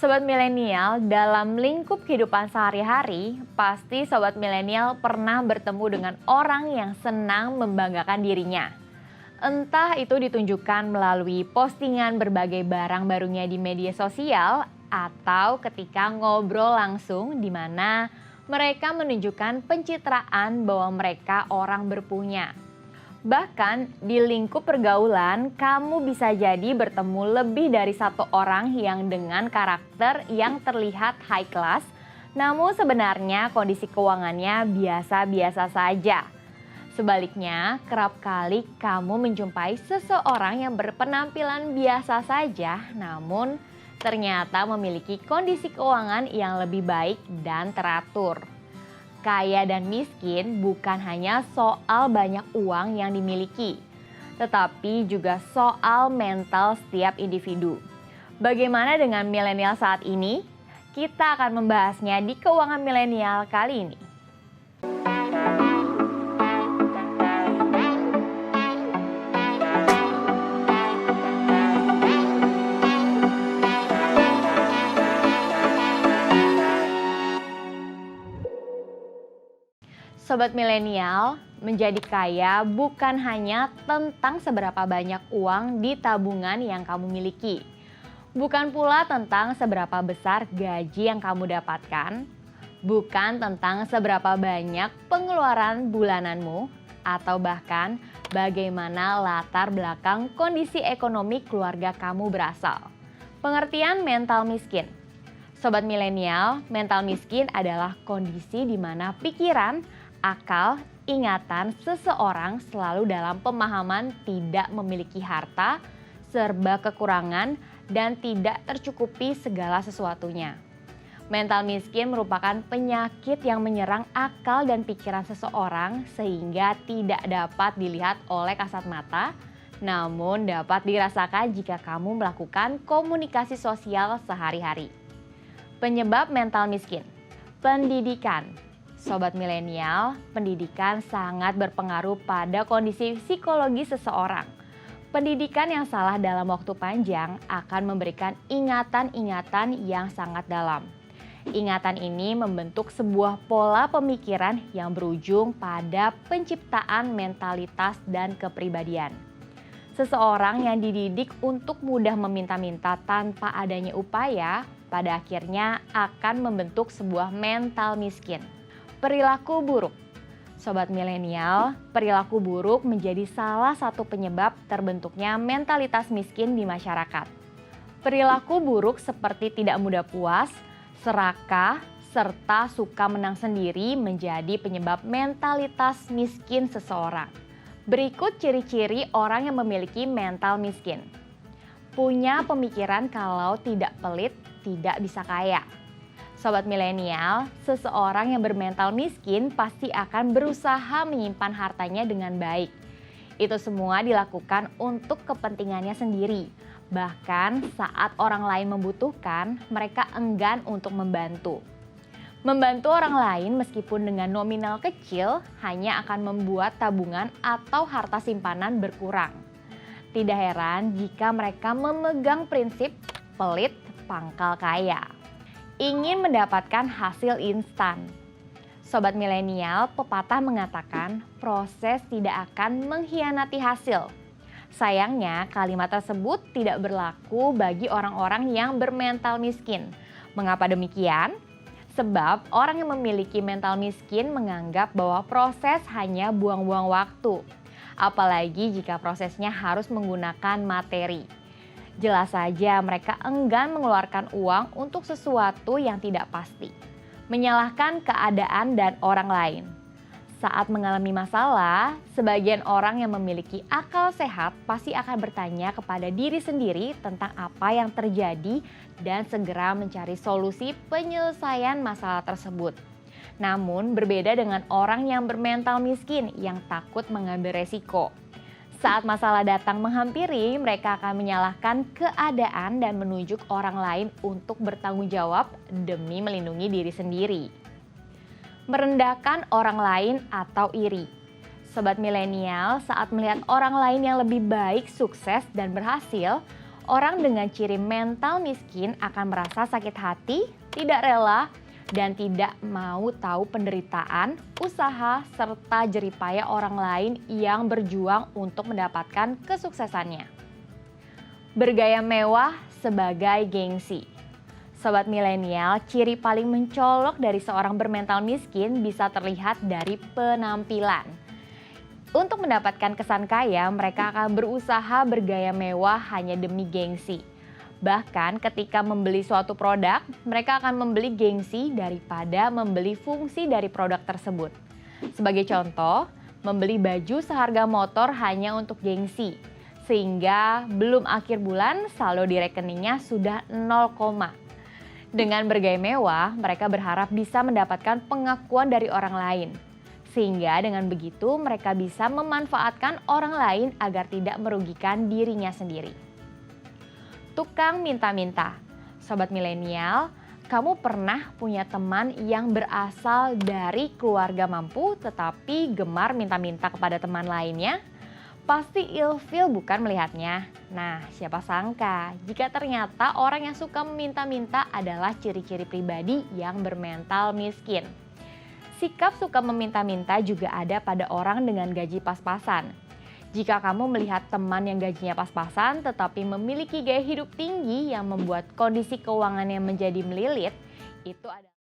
Sobat milenial, dalam lingkup kehidupan sehari-hari, pasti sobat milenial pernah bertemu dengan orang yang senang membanggakan dirinya. Entah itu ditunjukkan melalui postingan berbagai barang barunya di media sosial atau ketika ngobrol langsung di mana mereka menunjukkan pencitraan bahwa mereka orang berpunya. Bahkan di lingkup pergaulan, kamu bisa jadi bertemu lebih dari satu orang yang dengan karakter yang terlihat high class, namun sebenarnya kondisi keuangannya biasa-biasa saja. Sebaliknya, kerap kali kamu menjumpai seseorang yang berpenampilan biasa saja, namun ternyata memiliki kondisi keuangan yang lebih baik dan teratur. Kaya dan miskin bukan hanya soal banyak uang yang dimiliki, tetapi juga soal mental setiap individu. Bagaimana dengan milenial saat ini? Kita akan membahasnya di Keuangan Milenial kali ini. Sobat milenial, menjadi kaya bukan hanya tentang seberapa banyak uang di tabungan yang kamu miliki. Bukan pula tentang seberapa besar gaji yang kamu dapatkan. Bukan tentang seberapa banyak pengeluaran bulananmu. Atau bahkan bagaimana latar belakang kondisi ekonomi keluarga kamu berasal. Pengertian mental miskin. Sobat milenial, mental miskin adalah kondisi di mana pikiran, akal, ingatan seseorang selalu dalam pemahaman tidak memiliki harta, serba kekurangan, dan tidak tercukupi segala sesuatunya. Mental miskin merupakan penyakit yang menyerang akal dan pikiran seseorang sehingga tidak dapat dilihat oleh kasat mata, namun dapat dirasakan jika kamu melakukan komunikasi sosial sehari-hari. Penyebab mental miskin, pendidikan. Sobat milenial, pendidikan sangat berpengaruh pada kondisi psikologi seseorang. Pendidikan yang salah dalam waktu panjang akan memberikan ingatan-ingatan yang sangat dalam. Ingatan ini membentuk sebuah pola pemikiran yang berujung pada penciptaan mentalitas dan kepribadian. Seseorang yang dididik untuk mudah meminta-minta tanpa adanya upaya, pada akhirnya akan membentuk sebuah mental miskin. Perilaku buruk. Sobat milenial, perilaku buruk menjadi salah satu penyebab terbentuknya mentalitas miskin di masyarakat. Perilaku buruk seperti tidak mudah puas, serakah, serta suka menang sendiri menjadi penyebab mentalitas miskin seseorang. Berikut ciri-ciri orang yang memiliki mental miskin. Punya pemikiran kalau tidak pelit, tidak bisa kaya. Sobat milenial, seseorang yang bermental miskin pasti akan berusaha menyimpan hartanya dengan baik. Itu semua dilakukan untuk kepentingannya sendiri. Bahkan saat orang lain membutuhkan, mereka enggan untuk membantu. Membantu orang lain meskipun dengan nominal kecil hanya akan membuat tabungan atau harta simpanan berkurang. Tidak heran jika mereka memegang prinsip pelit pangkal kaya. Ingin mendapatkan hasil instan. Sobat milenial, pepatah mengatakan proses tidak akan mengkhianati hasil. Sayangnya kalimat tersebut tidak berlaku bagi orang-orang yang bermental miskin. Mengapa demikian? Sebab orang yang memiliki mental miskin menganggap bahwa proses hanya buang-buang waktu. Apalagi jika prosesnya harus menggunakan materi. Jelas saja mereka enggan mengeluarkan uang untuk sesuatu yang tidak pasti. Menyalahkan keadaan dan orang lain. Saat mengalami masalah, sebagian orang yang memiliki akal sehat pasti akan bertanya kepada diri sendiri tentang apa yang terjadi dan segera mencari solusi penyelesaian masalah tersebut. Namun berbeda dengan orang yang bermental miskin yang takut mengambil resiko. Saat masalah datang menghampiri, mereka akan menyalahkan keadaan dan menunjuk orang lain untuk bertanggung jawab demi melindungi diri sendiri. Merendahkan orang lain atau iri. Sobat milenial, saat melihat orang lain yang lebih baik, sukses, dan berhasil, Orang dengan ciri mental miskin akan merasa sakit hati, tidak rela, dan tidak mau tahu penderitaan, usaha, serta jeripaya orang lain yang berjuang untuk mendapatkan kesuksesannya. Bergaya mewah sebagai gengsi. Sobat milenial, ciri paling mencolok dari seorang bermental miskin bisa terlihat dari penampilan. Untuk mendapatkan kesan kaya, mereka akan berusaha bergaya mewah hanya demi gengsi. Bahkan ketika membeli suatu produk, mereka akan membeli gengsi daripada membeli fungsi dari produk tersebut. Sebagai contoh, membeli baju seharga motor hanya untuk gengsi, sehingga belum akhir bulan saldo di rekeningnya sudah 0, dengan bergaya mewah, mereka berharap bisa mendapatkan pengakuan dari orang lain. Sehingga dengan begitu mereka bisa memanfaatkan orang lain agar tidak merugikan dirinya sendiri. Tukang minta-minta. Sobat milenial, kamu pernah punya teman yang berasal dari keluarga mampu tetapi gemar minta-minta kepada teman lainnya? Pasti ilfil bukan melihatnya? Nah, siapa sangka jika ternyata orang yang suka meminta-minta adalah ciri-ciri pribadi yang bermental miskin. Sikap suka meminta-minta juga ada pada orang dengan gaji pas-pasan. Jika kamu melihat teman yang gajinya pas-pasan tetapi memiliki gaya hidup tinggi yang membuat kondisi keuangannya menjadi melilit, itu adalah